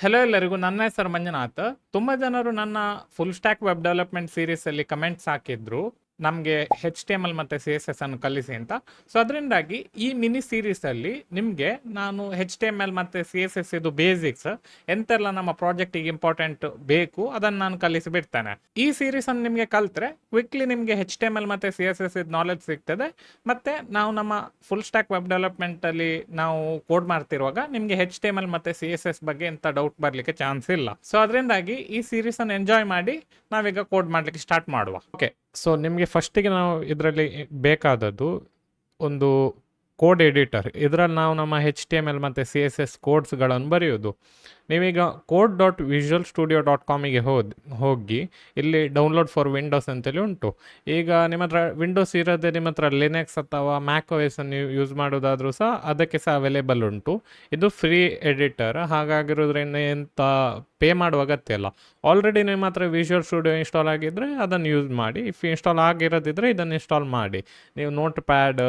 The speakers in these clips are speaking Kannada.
ಹೆಲೋ ಎಲ್ಲರಿಗೂ, ನನ್ನ ಹೆಸರು ಮಂಜುನಾಥ್. ತುಂಬ ಜನರು ನನ್ನ ಫುಲ್ ಸ್ಟ್ಯಾಕ್ ವೆಬ್ ಡೆವಲಪ್ಮೆಂಟ್ ಸೀರೀಸಲ್ಲಿ ಕಮೆಂಟ್ಸ್ ಹಾಕಿದ್ರು, ನಮಗೆ HTML ಮತ್ತು CSS ಅನ್ನು ಕಲಿಸಿ ಅಂತ. ಸೊ ಅದರಿಂದಾಗಿ ಈ ಮಿನಿ ಸೀರೀಸಲ್ಲಿ ನಿಮಗೆ ನಾನು HTML ಮತ್ತು CSS ಇದು ಬೇಸಿಕ್ಸ್ ಎಂತೆಲ್ಲ ನಮ್ಮ ಪ್ರಾಜೆಕ್ಟಿಗೆ ಇಂಪಾರ್ಟೆಂಟ್ ಬೇಕು ಅದನ್ನು ನಾನು ಕಲಿಸಿ ಬಿಡ್ತೇನೆ. ಈ ಸೀರೀಸನ್ನು ನಿಮಗೆ ಕಲಿತ್ರೆ ಕ್ವಿಕ್ಲಿ ನಿಮಗೆ HTML ಮತ್ತು CSS ಇದು ನಾಲೆಜ್ ಸಿಗ್ತದೆ. ಮತ್ತು ನಾವು ನಮ್ಮ ಫುಲ್ ಸ್ಟ್ಯಾಕ್ ವೆಬ್ ಡೆವಲಪ್ಮೆಂಟಲ್ಲಿ ನಾವು ಕೋಡ್ ಮಾಡ್ತಿರುವಾಗ ನಿಮಗೆ HTML ಮತ್ತು CSS ಬಗ್ಗೆ ಎಂಥ ಡೌಟ್ ಬರಲಿಕ್ಕೆ ಚಾನ್ಸ್ ಇಲ್ಲ. ಸೊ ಅದರಿಂದಾಗಿ ಈ ಸೀರೀಸನ್ನು ಎಂಜಾಯ್ ಮಾಡಿ ನಾವೀಗ ಕೋಡ್ ಮಾಡಲಿಕ್ಕೆ ಸ್ಟಾರ್ಟ್ ಮಾಡುವ. ಓಕೆ, ಸೊ ನಿಮಗೆ ಫಸ್ಟಿಗೆ ನಾವು ಇದರಲ್ಲಿ ಬೇಕಾದದ್ದು ಒಂದು ಕೋಡ್ ಎಡಿಟರ್. ಇದರಲ್ಲಿ ನಾವು ನಮ್ಮ HTML ಮತ್ತು CSS ಕೋಡ್ಸ್ಗಳನ್ನು ಬರೆಯೋದು. ನೀವೀಗ code.visualstudio.comಗೆ ಹೋಗಿ ಇಲ್ಲಿ ಡೌನ್ಲೋಡ್ ಫಾರ್ ವಿಂಡೋಸ್ ಅಂತೇಳಿ ಉಂಟು. ಈಗ ನಿಮ್ಮ ಹತ್ರ ವಿಂಡೋಸ್ ಇರೋದೇ ನಿಮ್ಮ ಹತ್ರ ಲಿನಕ್ಸ್ ಅಥವಾ ಮ್ಯಾಕ್ OS ಅನ್ನು ಯೂಸ್ ಮಾಡೋದಾದರೂ ಸಹ ಅದಕ್ಕೆ ಸಹ ಅವೈಲೇಬಲ್ ಉಂಟು. ಇದು ಫ್ರೀ ಎಡಿಟರ್, ಹಾಗಾಗಿರೋದ್ರಿಂದ ಎಂಥ ಪೇ ಮಾಡುವ ಅಗತ್ಯ ಇಲ್ಲ. ಆಲ್ರೆಡಿ ನಿಮ್ಮ ಹತ್ರ ವಿಜುವಲ್ ಸ್ಟುಡಿಯೋ ಇನ್ಸ್ಟಾಲ್ ಆಗಿದ್ದರೆ ಅದನ್ನು ಯೂಸ್ ಮಾಡಿ. ಇಫ್ ಇನ್ಸ್ಟಾಲ್ ಆಗಿರೋದಿದ್ರೆ ಇದನ್ನು ಇನ್ಸ್ಟಾಲ್ ಮಾಡಿ. ನೀವು ನೋಟ್ ಪ್ಯಾಡ್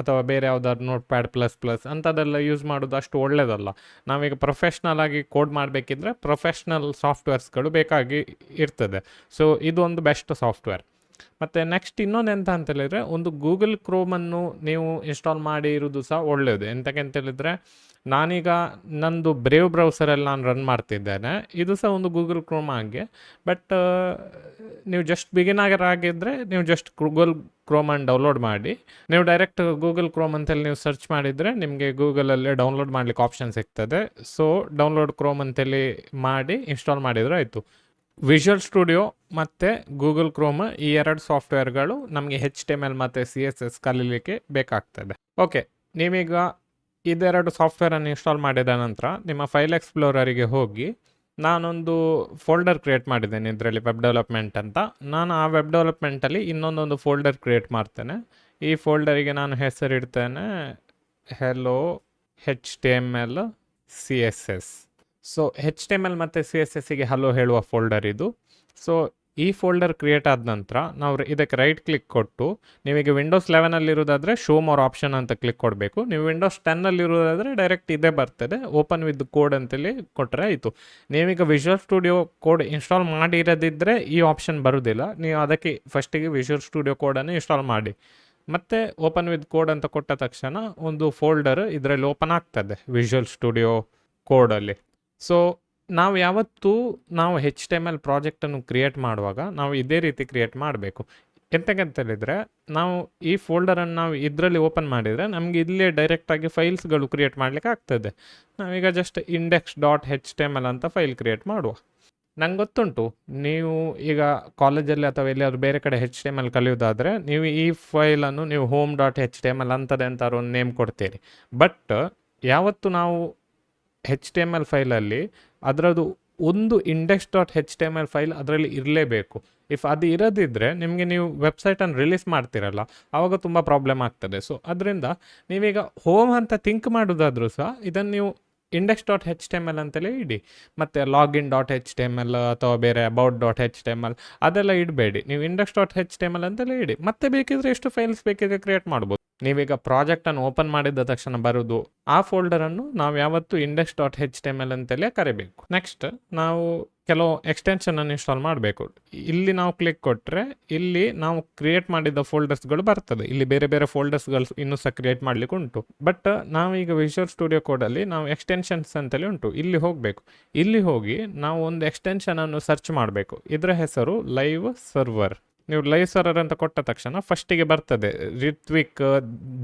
ಅಥವಾ ಬೇರೆ ಯಾವುದಾದ್ರು ನೋಟ್ ಪ್ಯಾಡ್ ++ ಅಂಥದ್ದೆಲ್ಲ ಯೂಸ್ ಮಾಡೋದು ಅಷ್ಟು ಒಳ್ಳೆಯದಲ್ಲ. ನಾವೀಗ ಪ್ರೊಫೆಷ್ನಲ್ ಆಗಿ ಕೋಡ್ ಮಾಡಬೇಕಿದ್ರೆ ಪ್ರೊಫೆಷ್ನಲ್ ಸಾಫ್ಟ್ವೇರ್ಸ್ಗಳು ಬೇಕಾಗಿ ಇರ್ತದೆ. ಸೊ ಇದು ಒಂದು ಬೆಸ್ಟ್ ಸಾಫ್ಟ್ವೇರ್. ಮತ್ತು ನೆಕ್ಸ್ಟ್ ಇನ್ನೊಂದು ಎಂತ ಅಂತೇಳಿದರೆ, ಒಂದು ಗೂಗಲ್ ಕ್ರೋಮನ್ನು ನೀವು ಇನ್ಸ್ಟಾಲ್ ಮಾಡಿ ಇರೋದು ಸಹ ಒಳ್ಳೆಯದು. ಎಂತಕ್ಕೆ ಅಂತೇಳಿದರೆ, ನಾನೀಗ ನಂದು ಬ್ರೇವ್ ಬ್ರೌಸರಲ್ಲಿ ನಾನು ರನ್ ಮಾಡ್ತಿದ್ದೇನೆ. ಇದು ಸಹ ಒಂದು ಗೂಗಲ್ ಕ್ರೋಮ್ ಆಗಿ. ಬಟ್ ನೀವು ಜಸ್ಟ್ ಬಿಗಿನರ್ ಆಗಿದ್ದರೆ ನೀವು ಜಸ್ಟ್ ಗೂಗಲ್ ಕ್ರೋಮನ್ನು ಡೌನ್ಲೋಡ್ ಮಾಡಿ. ನೀವು ಡೈರೆಕ್ಟ್ ಗೂಗಲ್ ಕ್ರೋಮ್ ಅಂತೇಳಿ ನೀವು ಸರ್ಚ್ ಮಾಡಿದರೆ ನಿಮಗೆ ಗೂಗಲಲ್ಲೇ ಡೌನ್ಲೋಡ್ ಮಾಡಲಿಕ್ಕೆ ಆಪ್ಷನ್ ಸಿಗ್ತದೆ. ಸೊ ಡೌನ್ಲೋಡ್ ಕ್ರೋಮ್ ಅಂತೇಳಿ ಮಾಡಿ ಇನ್ಸ್ಟಾಲ್ ಮಾಡಿದರೆ ಆಯಿತು. ವಿಜುವಲ್ ಸ್ಟುಡಿಯೋ ಮತ್ತು ಗೂಗಲ್ ಕ್ರೋಮ್ ಈ ಎರಡು ಸಾಫ್ಟ್ವೇರ್ಗಳು ನಮಗೆ HTML ಮತ್ತು CSS ಕಲೀಲಿಕ್ಕೆ ಬೇಕಾಗ್ತದೆ. ಓಕೆ, ನೀವೀಗ ಇದೆರಡು ಸಾಫ್ಟ್ವೇರನ್ನು ಇನ್ಸ್ಟಾಲ್ ಮಾಡಿದ ನಂತರ ನಿಮ್ಮ ಫೈಲ್ ಎಕ್ಸ್ಪ್ಲೋರರಿಗೆ ಹೋಗಿ, ನಾನೊಂದು ಫೋಲ್ಡರ್ ಕ್ರಿಯೇಟ್ ಮಾಡಿದ್ದೇನೆ ಇದರಲ್ಲಿ ವೆಬ್ ಡೆವಲಪ್ಮೆಂಟ್ ಅಂತ. ನಾನು ಆ ವೆಬ್ ಡೆವಲಪ್ಮೆಂಟಲ್ಲಿ ಇನ್ನೊಂದೊಂದು ಫೋಲ್ಡರ್ ಕ್ರಿಯೇಟ್ ಮಾಡ್ತೇನೆ. ಈ ಫೋಲ್ಡರಿಗೆ ನಾನು ಹೆಸರಿಡ್ತೇನೆ hello HTML CSS. So HTML ಮತ್ತು CSSಗೆ ಹಲೋ ಹೇಳುವ ಫೋಲ್ಡರ್ ಇದು. ಸೊ ಈ ಫೋಲ್ಡರ್ ಕ್ರಿಯೇಟ್ ಆದ ನಂತರ ನಾವು ಇದಕ್ಕೆ ರೈಟ್ ಕ್ಲಿಕ್ ಕೊಟ್ಟು, ನೀವೀಗ ವಿಂಡೋಸ್ 11 ಇರೋದಾದರೆ ಶೋ ಮೋರ್ ಆಪ್ಷನ್ ಅಂತ ಕ್ಲಿಕ್ ಕೊಡಬೇಕು. ನೀವು ವಿಂಡೋಸ್ 10 ಇರೋದಾದರೆ ಡೈರೆಕ್ಟ್ ಇದೇ ಬರ್ತದೆ, ಓಪನ್ ವಿತ್ ಕೋಡ್ ಅಂತೇಳಿ ಕೊಟ್ಟರೆ ಆಯಿತು. ನೀವೀಗ ವಿಜುವಲ್ ಸ್ಟುಡಿಯೋ ಕೋಡ್ ಇನ್ಸ್ಟಾಲ್ ಮಾಡಿರೋದಿದ್ದರೆ ಈ ಆಪ್ಷನ್ ಬರೋದಿಲ್ಲ. ನೀವು ಅದಕ್ಕೆ ಫಸ್ಟಿಗೆ ವಿಜುವಲ್ ಸ್ಟುಡಿಯೋ ಕೋಡನ್ನು ಇನ್ಸ್ಟಾಲ್ ಮಾಡಿ, ಮತ್ತು ಓಪನ್ ವಿತ್ ಕೋಡ್ ಅಂತ ಕೊಟ್ಟ ತಕ್ಷಣ ಒಂದು ಫೋಲ್ಡರ್ ಇದರಲ್ಲಿ ಓಪನ್ ಆಗ್ತದೆ ವಿಜುವಲ್ ಸ್ಟುಡಿಯೋ ಕೋಡಲ್ಲಿ. ಸೊ ನಾವು ಯಾವತ್ತೂ HTML ಪ್ರಾಜೆಕ್ಟನ್ನು ಕ್ರಿಯೇಟ್ ಮಾಡುವಾಗ ನಾವು ಇದೇ ರೀತಿ ಕ್ರಿಯೇಟ್ ಮಾಡಬೇಕು. ಎಂತಕ್ಕಂತೇಳಿದರೆ, ನಾವು ಈ ಫೋಲ್ಡರನ್ನು ನಾವು ಇದರಲ್ಲಿ ಓಪನ್ ಮಾಡಿದರೆ ನಮಗೆ ಇಲ್ಲೇ ಡೈರೆಕ್ಟಾಗಿ ಫೈಲ್ಸ್ಗಳು ಕ್ರಿಯೇಟ್ ಮಾಡಲಿಕ್ಕೆ ಆಗ್ತದೆ. ನಾವೀಗ ಜಸ್ಟ್ index.html ಅಂತ ಫೈಲ್ ಕ್ರಿಯೇಟ್ ಮಾಡುವ. ನಂಗೆ ಗೊತ್ತುಂಟು, ನೀವು ಈಗ ಕಾಲೇಜಲ್ಲಿ ಅಥವಾ ಎಲ್ಲಿಯಾದರೂ ಬೇರೆ ಕಡೆ HTML ಕಲಿಯೋದಾದರೆ ನೀವು ಈ ಫೈಲನ್ನು ನೀವು home.html ಅಂಥದ್ದೆಂತಾದ್ರು ಒಂದು ನೇಮ್ ಕೊಡ್ತೀರಿ. ಬಟ್ ಯಾವತ್ತು ನಾವು HTML ಫೈಲಲ್ಲಿ ಅದರದ್ದು ಒಂದು index.html ಫೈಲ್ ಅದರಲ್ಲಿ ಇರಲೇಬೇಕು. ಇಫ್ ಅದು ಇರೋದಿದ್ದರೆ ನಿಮಗೆ ನೀವು ವೆಬ್ಸೈಟನ್ನು ರಿಲೀಸ್ ಮಾಡ್ತಿರಲ್ಲ, ಆವಾಗ ತುಂಬ ಪ್ರಾಬ್ಲಮ್ ಆಗ್ತದೆ. ಸೊ ಅದರಿಂದ ನೀವೀಗ ಹೋಮ್ ಅಂತ ಥಿಂಕ್ ಮಾಡೋದಾದರೂ ಸಹ ಇದನ್ನು ನೀವು index.html ಅಂತಲೇ ಇಡಿ. ಮತ್ತು login.html ಅಥವಾ ಬೇರೆ about.html ಅದೆಲ್ಲ ಇಡಬೇಡಿ. ನೀವು index.html ಅಂತಲೇ ಇಡಿ. ಮತ್ತೆ ಬೇಕಿದ್ರೆ ಎಷ್ಟು ಫೈಲ್ಸ್ ಬೇಕಿದ್ರೆ ಕ್ರಿಯೇಟ್ ಮಾಡ್ಬೋದು. ನೀವೀಗ ಪ್ರಾಜೆಕ್ಟನ್ನು ಓಪನ್ ಮಾಡಿದ ತಕ್ಷಣ ಬರೋದು ಆ ಫೋಲ್ಡರನ್ನು ನಾವು ಯಾವತ್ತೂ index.html ಅಂತಲೇ ಕರಿಬೇಕು. ನೆಕ್ಸ್ಟ್ ನಾವು ಕೆಲವು ಎಕ್ಸ್ಟೆನ್ಷನನ್ನು ಇನ್ಸ್ಟಾಲ್ ಮಾಡಬೇಕು. ಇಲ್ಲಿ ನಾವು ಕ್ಲಿಕ್ ಕೊಟ್ಟರೆ ಇಲ್ಲಿ ನಾವು ಕ್ರಿಯೇಟ್ ಮಾಡಿದ ಫೋಲ್ಡರ್ಸ್ಗಳು ಬರ್ತದೆ. ಇಲ್ಲಿ ಬೇರೆ ಬೇರೆ ಫೋಲ್ಡರ್ಸ್ಗಳು ಇನ್ನೂ ಸಹ ಕ್ರಿಯೇಟ್ ಮಾಡಲಿಕ್ಕೆ ಉಂಟು. ಬಟ್ ನಾವೀಗ ವಿಜುವಲ್ ಸ್ಟುಡಿಯೋ ಕೋಡಲ್ಲಿ ನಾವು ಎಕ್ಸ್ಟೆನ್ಷನ್ಸ್ ಅಂತಲೇ ಉಂಟು, ಇಲ್ಲಿ ಹೋಗಬೇಕು. ಇಲ್ಲಿ ಹೋಗಿ ನಾವು ಒಂದು ಎಕ್ಸ್ಟೆನ್ಷನನ್ನು ಸರ್ಚ್ ಮಾಡಬೇಕು. ಇದರ ಹೆಸರು ಲೈವ್ ಸರ್ವರ್. ನೀವು ಲೈವ್ ಸರ್ವರ್ ಅಂತ ಕೊಟ್ಟ ತಕ್ಷಣ ಫಸ್ಟಿಗೆ ಬರ್ತದೆ ರಿತ್ವಿಕ್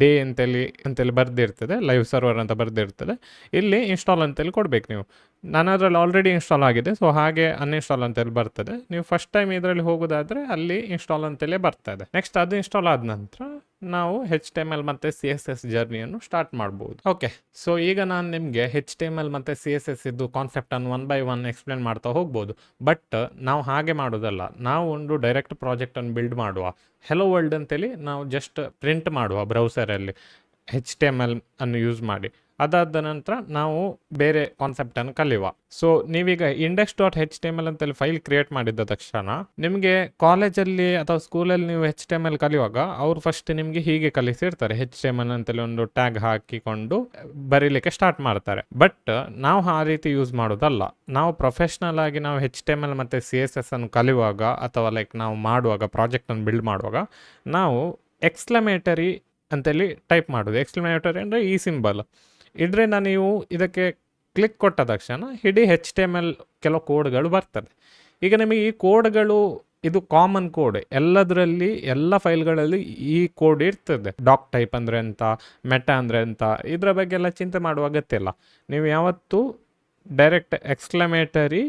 ಡೇ ಅಂತೇಳಿ ಬರ್ದಿರ್ತದೆ, ಲೈವ್ ಸರ್ವರ್ ಅಂತ ಬರ್ದಿರ್ತದೆ. ಇಲ್ಲಿ ಇನ್ಸ್ಟಾಲ್ ಅಂತೇಳಿ ಕೊಡಬೇಕು ನೀವು. ನಾನು ಅದರಲ್ಲಿ ಆಲ್ರೆಡಿ ಇನ್ಸ್ಟಾಲ್ ಆಗಿದೆ, ಸೊ ಹಾಗೆ ಅನ್ಇನ್ಸ್ಟಾಲ್ ಅಂತೇಳಿ ಬರ್ತದೆ. ನೀವು ಫಸ್ಟ್ ಟೈಮ್ ಇದರಲ್ಲಿ ಹೋಗೋದಾದರೆ ಅಲ್ಲಿ ಇನ್ಸ್ಟಾಲ್ ಅಂತೇಳಿ ಬರ್ತದೆ. ನೆಕ್ಸ್ಟ್ ಅದು ಇನ್ಸ್ಟಾಲ್ ಆದ ನಂತರ ನಾವು HTML ಮತ್ತು CSS ಜರ್ನಿಯನ್ನು ಸ್ಟಾರ್ಟ್ ಮಾಡ್ಬೋದು. ಓಕೆ, ಸೊ ಈಗ ನಾನು ನಿಮಗೆ HTML ಮತ್ತು CSS ಇದ್ದು ಕಾನ್ಸೆಪ್ಟನ್ನು 1 by 1 ಎಕ್ಸ್ಪ್ಲೇನ್ ಮಾಡ್ತಾ ಹೋಗ್ಬೋದು. ಬಟ್ ನಾವು ಹಾಗೆ ಮಾಡೋದಲ್ಲ, ನಾವು ಒಂದು ಡೈರೆಕ್ಟ್ ಪ್ರಾಜೆಕ್ಟನ್ನು ಬಿಲ್ಡ್ ಮಾಡುವ. ಹೆಲೋ ವರ್ಲ್ಡ್ ಅಂತೇಳಿ ನಾವು ಜಸ್ಟ್ ಪ್ರಿಂಟ್ ಮಾಡುವ ಬ್ರೌಸರಲ್ಲಿ HTML ಅನ್ನು ಯೂಸ್ ಮಾಡಿ. ಅದಾದ ನಂತರ ನಾವು ಬೇರೆ ಕಾನ್ಸೆಪ್ಟನ್ನು ಕಲಿಯುವ. ಸೊ ನೀವೀಗ index.html ಅಂತೇಳಿ ಫೈಲ್ ಕ್ರಿಯೇಟ್ ಮಾಡಿದ ತಕ್ಷಣ ನಿಮಗೆ ಕಾಲೇಜಲ್ಲಿ ಅಥವಾ ಸ್ಕೂಲಲ್ಲಿ ನೀವು HTML ಕಲಿಯುವಾಗ ಅವ್ರು ಫಸ್ಟ್ ನಿಮಗೆ ಹೀಗೆ ಕಲಿಸಿರ್ತಾರೆ. HTML ಅಂತೇಳಿ ಒಂದು ಟ್ಯಾಗ್ ಹಾಕಿಕೊಂಡು ಬರೀಲಿಕ್ಕೆ ಸ್ಟಾರ್ಟ್ ಮಾಡ್ತಾರೆ. ಬಟ್ ನಾವು ಆ ರೀತಿ ಯೂಸ್ ಮಾಡೋದಲ್ಲ. ನಾವು ಪ್ರೊಫೆಷ್ನಲ್ ಆಗಿ ನಾವು HTML ಮತ್ತು CSS ಅನ್ನು ಕಲಿಯುವಾಗ ಅಥವಾ ಲೈಕ್ ನಾವು ಮಾಡುವಾಗ ಪ್ರಾಜೆಕ್ಟನ್ನು ಬಿಲ್ಡ್ ಮಾಡುವಾಗ ನಾವು ಎಕ್ಸ್ಕ್ಲಮೇಟರಿ ಅಂತೇಳಿ ಟೈಪ್ ಮಾಡೋದು. ಎಕ್ಸ್ಕ್ಲಮೇಟರಿ ಅಂದರೆ ಈ ಸಿಂಬಲ್ ಇದರಿಂದ ನೀವು ಇದಕ್ಕೆ ಕ್ಲಿಕ್ ಕೊಟ್ಟ ತಕ್ಷಣ ಇಡೀ HTML ಕೆಲವು ಕೋಡ್ಗಳು ಬರ್ತದೆ. ಈಗ ನಿಮಗೆ ಈ ಕೋಡ್ಗಳು ಇದು ಕಾಮನ್ ಕೋಡ್, ಎಲ್ಲದರಲ್ಲಿ ಎಲ್ಲ ಫೈಲ್ಗಳಲ್ಲಿ ಈ ಕೋಡ್ ಇರ್ತದೆ. ಡಾಕ್ ಟೈಪ್ ಅಂದರೆ ಎಂತ, ಮೆಟಾ ಅಂದರೆ ಎಂತ, ಇದರ ಬಗ್ಗೆ ಎಲ್ಲ ಚಿಂತೆ ಮಾಡುವ ಅಗತ್ಯ ಇಲ್ಲ. ನೀವು ಯಾವತ್ತೂ ಡೈರೆಕ್ಟ್ ಎಕ್ಸ್ಕ್ಲಮೇಟರಿ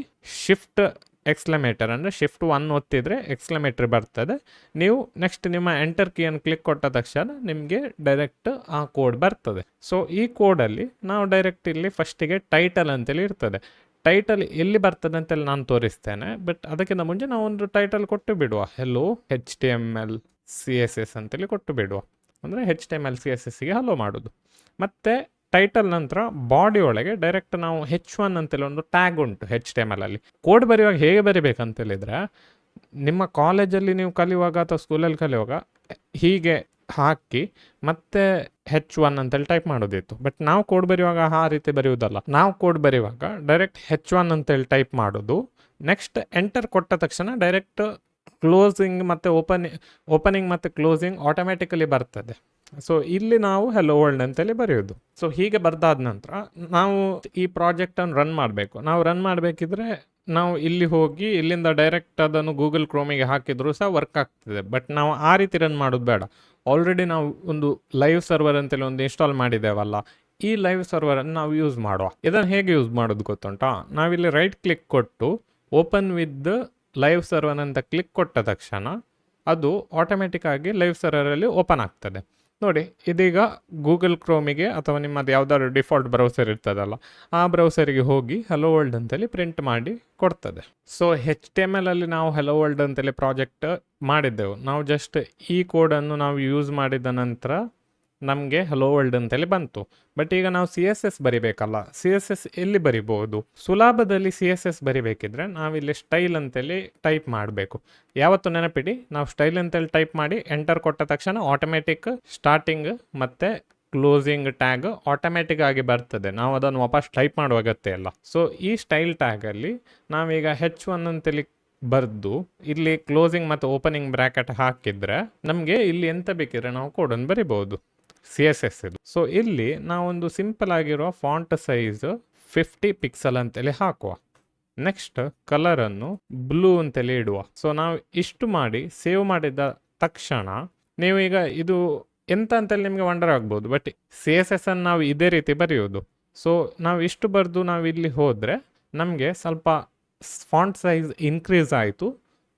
ಎಕ್ಸ್ಕ್ಲಮೇಟರ್ ಅಂದರೆ ಶಿಫ್ಟ್ 1 ಒತ್ತಿದರೆ ಎಕ್ಸ್ಕ್ಲಮೇಟರಿ ಬರ್ತದೆ. ನೀವು ನೆಕ್ಸ್ಟ್ ನಿಮ್ಮ ಎಂಟರ್ ಕೀಯನ್ನು ಕ್ಲಿಕ್ ಕೊಟ್ಟ ತಕ್ಷಣ ನಿಮಗೆ ಡೈರೆಕ್ಟ್ ಆ ಕೋಡ್ ಬರ್ತದೆ. ಸೊ ಈ ಕೋಡಲ್ಲಿ ನಾವು ಡೈರೆಕ್ಟ್ ಇಲ್ಲಿ ಫಸ್ಟಿಗೆ ಟೈಟಲ್ ಅಂತೇಳಿ ಇರ್ತದೆ. ಟೈಟಲ್ ಎಲ್ಲಿ ಬರ್ತದೆ ಅಂತೇಳಿ ನಾನು ತೋರಿಸ್ತೇನೆ. ಬಟ್ ಅದಕ್ಕಿಂತ ಮುಂಚೆ ನಾವು ಒಂದು ಟೈಟಲ್ ಕೊಟ್ಟು ಬಿಡುವ. ಹೆಲೋ HTML CSS ಅಂತೇಳಿ ಕೊಟ್ಟು ಬಿಡುವ. ಅಂದರೆ HTML CSSಗೆ ಹಲೋ ಮಾಡೋದು. ಮತ್ತು ಟೈಟಲ್ ನಂತರ ಬಾಡಿ ಒಳಗೆ ಡೈರೆಕ್ಟ್ ನಾವು H1 ಅಂತೇಳಿ ಒಂದು ಟ್ಯಾಗ್ ಉಂಟು HTML ಅಲ್ಲಿ. ಕೋಡ್ ಬರೆಯುವಾಗ ಹೇಗೆ ಬರಿಬೇಕಂತೇಳಿದರೆ, ನಿಮ್ಮ ಕಾಲೇಜಲ್ಲಿ ನೀವು ಕಲಿಯುವಾಗ ಅಥವಾ ಸ್ಕೂಲಲ್ಲಿ ಕಲಿಯುವಾಗ ಹೀಗೆ ಹಾಕಿ ಮತ್ತೆ H1 ಅಂತೇಳಿ ಟೈಪ್ ಮಾಡೋದಿತ್ತು. ಬಟ್ ನಾವು ಕೋಡ್ ಬರೆಯುವಾಗ ಆ ರೀತಿ ಬರೆಯುವುದಲ್ಲ. ನಾವು ಕೋಡ್ ಬರೆಯುವಾಗ ಡೈರೆಕ್ಟ್ H1 ಅಂತೇಳಿ ಟೈಪ್ ಮಾಡೋದು. ನೆಕ್ಸ್ಟ್ ಎಂಟರ್ ಕೊಟ್ಟ ತಕ್ಷಣ ಡೈರೆಕ್ಟ್ ಕ್ಲೋಸಿಂಗ್ ಮತ್ತು ಓಪನಿಂಗ್ ಮತ್ತು ಕ್ಲೋಸಿಂಗ್ ಆಟೋಮ್ಯಾಟಿಕಲಿ ಬರ್ತದೆ. ಸೊ ಇಲ್ಲಿ ನಾವು ಹೆಲೋ ವರ್ಲ್ಡ್ ಅಂತೇಳಿ ಬರೆಯೋದು. ಸೊ ಹೀಗೆ ಬರ್ದಾದ ನಂತರ ನಾವು ಈ ಪ್ರಾಜೆಕ್ಟನ್ನು ರನ್ ಮಾಡಬೇಕು. ನಾವು ರನ್ ಮಾಡಬೇಕಿದ್ರೆ ನಾವು ಇಲ್ಲಿ ಹೋಗಿ ಇಲ್ಲಿಂದ ಡೈರೆಕ್ಟ್ ಅದನ್ನು ಗೂಗಲ್ ಕ್ರೋಮಿಗೆ ಹಾಕಿದರೂ ಸಹ ವರ್ಕ್ ಆಗ್ತದೆ. ಬಟ್ ನಾವು ಆ ರೀತಿ ರನ್ ಮಾಡೋದು ಬೇಡ. ಆಲ್ರೆಡಿ ನಾವು ಒಂದು ಲೈವ್ ಸರ್ವರ್ ಅಂತೇಳಿ ಒಂದು ಇನ್ಸ್ಟಾಲ್ ಮಾಡಿದ್ದೇವಲ್ಲ, ಈ ಲೈವ್ ಸರ್ವರನ್ನು ನಾವು ಯೂಸ್ ಮಾಡುವ. ಇದನ್ನು ಹೇಗೆ ಯೂಸ್ ಮಾಡೋದು ಗೊತ್ತುಂಟಾ? ನಾವಿಲ್ಲಿ ರೈಟ್ ಕ್ಲಿಕ್ ಕೊಟ್ಟು ಓಪನ್ ವಿತ್ ಲೈವ್ ಸರ್ವರ್ ಅಂತ ಕ್ಲಿಕ್ ಕೊಟ್ಟ ತಕ್ಷಣ ಅದು ಆಟೋಮೆಟಿಕ್ ಆಗಿ ಲೈವ್ ಸರ್ವರಲ್ಲಿ ಓಪನ್ ಆಗ್ತದೆ. ನೋಡಿ, ಇದೀಗ ಗೂಗಲ್ ಕ್ರೋಮಿಗೆ ಅಥವಾ ನಿಮ್ಮದು ಯಾವುದಾದ್ರು ಡಿಫಾಲ್ಟ್ ಬ್ರೌಸರ್ ಇರ್ತದಲ್ಲ, ಆ ಬ್ರೌಸರಿಗೆ ಹೋಗಿ ಹೆಲೋ ವರ್ಲ್ಡ್ ಅಂತೇಳಿ ಪ್ರಿಂಟ್ ಮಾಡಿ ಕೊಡ್ತದೆ. ಸೊ HTML ಅಲ್ಲಿ ನಾವು ಹೆಲೋ ವರ್ಲ್ಡ್ ಅಂತೇಳಿ ಪ್ರಾಜೆಕ್ಟ್ ಮಾಡಿದ್ದೆವು. ನಾವು ಜಸ್ಟ್ ಈ ಕೋಡನ್ನು ನಾವು ಯೂಸ್ ಮಾಡಿದ ನಂತರ ನಮಗೆ ಹೆಲೋ ವರ್ಲ್ಡ್ ಅಂತೇಳಿ ಬಂತು. ಬಟ್ ಈಗ ನಾವು CSS ಬರಿಬೇಕಲ್ಲ, CSS ಎಲ್ಲಿ ಬರಿಬೋದು? ಸುಲಭದಲ್ಲಿ CSS ಬರಿಬೇಕಿದ್ರೆ ನಾವಿಲ್ಲಿ ಸ್ಟೈಲ್ ಅಂತೇಳಿ ಟೈಪ್ ಮಾಡಬೇಕು. ಯಾವತ್ತು ನೆನಪಿಡಿ, ನಾವು ಸ್ಟೈಲ್ ಅಂತೇಳಿ ಟೈಪ್ ಮಾಡಿ ಎಂಟರ್ ಕೊಟ್ಟ ತಕ್ಷಣ ಆಟೋಮೆಟಿಕ್ ಸ್ಟಾರ್ಟಿಂಗ್ ಮತ್ತು ಕ್ಲೋಸಿಂಗ್ ಟ್ಯಾಗ್ ಆಟೋಮ್ಯಾಟಿಕ್ ಆಗಿ ಬರ್ತದೆ. ನಾವು ಅದನ್ನು ವಾಪಸ್ ಟೈಪ್ ಮಾಡುವ ಅಗತ್ಯ ಇಲ್ಲ. ಸೊ ಈ ಸ್ಟೈಲ್ ಟ್ಯಾಗಲ್ಲಿ ನಾವೀಗ H1 ಅಂತೇಳಿ ಬರೆದು ಇಲ್ಲಿ ಕ್ಲೋಸಿಂಗ್ ಮತ್ತು ಓಪನಿಂಗ್ ಬ್ರ್ಯಾಕೆಟ್ ಹಾಕಿದರೆ ನಮಗೆ ಇಲ್ಲಿ ಎಂತ ಬೇಕಿದ್ರೆ ನಾವು ಕೋಡನ್ನು ಬರಿಬೋದು CSS ಇದು. ಸೊ ಇಲ್ಲಿ ನಾವೊಂದು ಸಿಂಪಲ್ ಆಗಿರೋ ಫಾಂಟ್ ಸೈಜ್ 50 ಪಿಕ್ಸೆಲ್ ಅಂತೇಳಿ ಹಾಕುವ. ನೆಕ್ಸ್ಟ್ ಕಲರನ್ನು ಬ್ಲೂ ಅಂತೇಳಿ ಇಡುವ. ಸೊ ನಾವು ಇಷ್ಟು ಮಾಡಿ ಸೇವ್ ಮಾಡಿದ ತಕ್ಷಣ ನೀವು ಈಗ ಇದು ಎಂತ ಅಂತೇಳಿ ನಿಮಗೆ ವಂಡರ್ ಆಗ್ಬೋದು. ಬಟ್ CSS ಅನ್ನು ನಾವು ಇದೇ ರೀತಿ ಬರೆಯೋದು. ಸೊ ನಾವು ಇಷ್ಟು ಬರೆದು ನಾವು ಇಲ್ಲಿ ಹೋದರೆ ನಮಗೆ ಸ್ವಲ್ಪ ಫಾಂಟ್ ಸೈಜ್ ಇನ್ಕ್ರೀಸ್ ಆಯಿತು,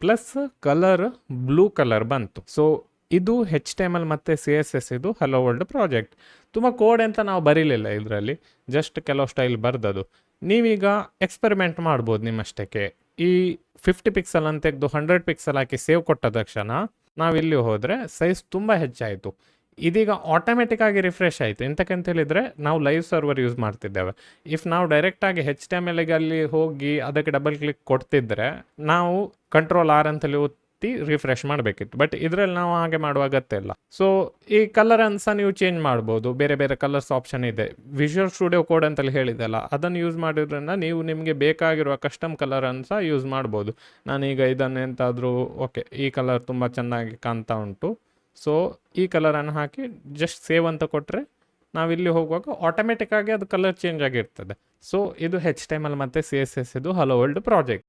ಪ್ಲಸ್ ಕಲರ್ ಬ್ಲೂ ಕಲರ್ ಬಂತು. ಸೊ ಇದು HTML ಮತ್ತು CSS ಇದು ಹೆಲೋ ವರ್ಲ್ಡ್ ಪ್ರಾಜೆಕ್ಟ್. ತುಂಬ ಕೋಡ್ ಅಂತ ನಾವು ಬರೀಲಿಲ್ಲ ಇದರಲ್ಲಿ, ಜಸ್ಟ್ ಕೆಲವು ಸ್ಟೈಲ್ ಬರೆದದು. ನೀವೀಗ ಎಕ್ಸ್ಪೆರಿಮೆಂಟ್ ಮಾಡ್ಬೋದು ನಿಮ್ಮಷ್ಟಕ್ಕೆ. ಈ 50 ಪಿಕ್ಸೆಲ್ ಅಂತ ತೆಗೆದು 100 ಪಿಕ್ಸೆಲ್ ಹಾಕಿ ಸೇವ್ ಕೊಟ್ಟ ತಕ್ಷಣ ನಾವಿಲ್ಲಿ ಹೋದರೆ ಸೈಜ್ ತುಂಬ ಹೆಚ್ಚಾಯಿತು. ಇದೀಗ ಆಟೋಮೆಟಿಕ್ ಆಗಿ ರಿಫ್ರೆಶ್ ಆಯಿತು. ಎಂತಕ್ಕಂತ ಹೇಳಿದರೆ ನಾವು ಲೈವ್ ಸರ್ವರ್ ಯೂಸ್ ಮಾಡ್ತಿದ್ದೇವೆ. ಇಫ್ ನಾವು ಡೈರೆಕ್ಟಾಗಿ HTMLಗೆ ಅಲ್ಲಿ ಹೋಗಿ ಅದಕ್ಕೆ ಡಬಲ್ ಕ್ಲಿಕ್ ಕೊಡ್ತಿದ್ರೆ ನಾವು Ctrl+R ಅಂತೇಳಿ ಒತ್ತಿ ರಿಫ್ರೆಶ್ ಮಾಡಬೇಕಿತ್ತು. ಬಟ್ ಇದರಲ್ಲಿ ನಾವು ಹಾಗೆ ಮಾಡುವ ಅಗತ್ಯ ಇಲ್ಲ. ಸೊ ಈ ಕಲರನ್ನು ಸಹ ನೀವು ಚೇಂಜ್ ಮಾಡ್ಬೋದು. ಬೇರೆ ಬೇರೆ ಕಲರ್ಸ್ ಆಪ್ಷನ್ ಇದೆ. ವಿಜುವಲ್ ಸ್ಟುಡಿಯೋ ಕೋಡ್ ಅಂತೇಳಿ ಹೇಳಿದೆಲ್ಲ, ಅದನ್ನು ಯೂಸ್ ಮಾಡೋದ್ರಿಂದ ನೀವು ನಿಮಗೆ ಬೇಕಾಗಿರುವ ಕಸ್ಟಮ್ ಕಲರನ್ನು ಸಹ ಯೂಸ್ ಮಾಡ್ಬೋದು. ನಾನೀಗ ಇದನ್ನು ಎಂತಾದರೂ ಓಕೆ, ಈ ಕಲರ್ ತುಂಬ ಚೆನ್ನಾಗಿ ಕಾಣ್ತಾ ಉಂಟು, ಸೊ ಈ ಕಲರನ್ನು ಹಾಕಿ ಜಸ್ಟ್ ಸೇವ್ ಅಂತ ಕೊಟ್ಟರೆ ನಾವಿಲ್ಲಿ ಹೋಗುವಾಗ ಆಟೋಮೆಟಿಕ್ ಆಗಿ ಅದು ಕಲರ್ ಚೇಂಜ್ ಆಗಿರ್ತದೆ. ಸೊ ಇದು HTML ಮತ್ತು CSS ಇದು ಹೆಲೋ ವರ್ಲ್ಡ್ ಪ್ರಾಜೆಕ್ಟ್.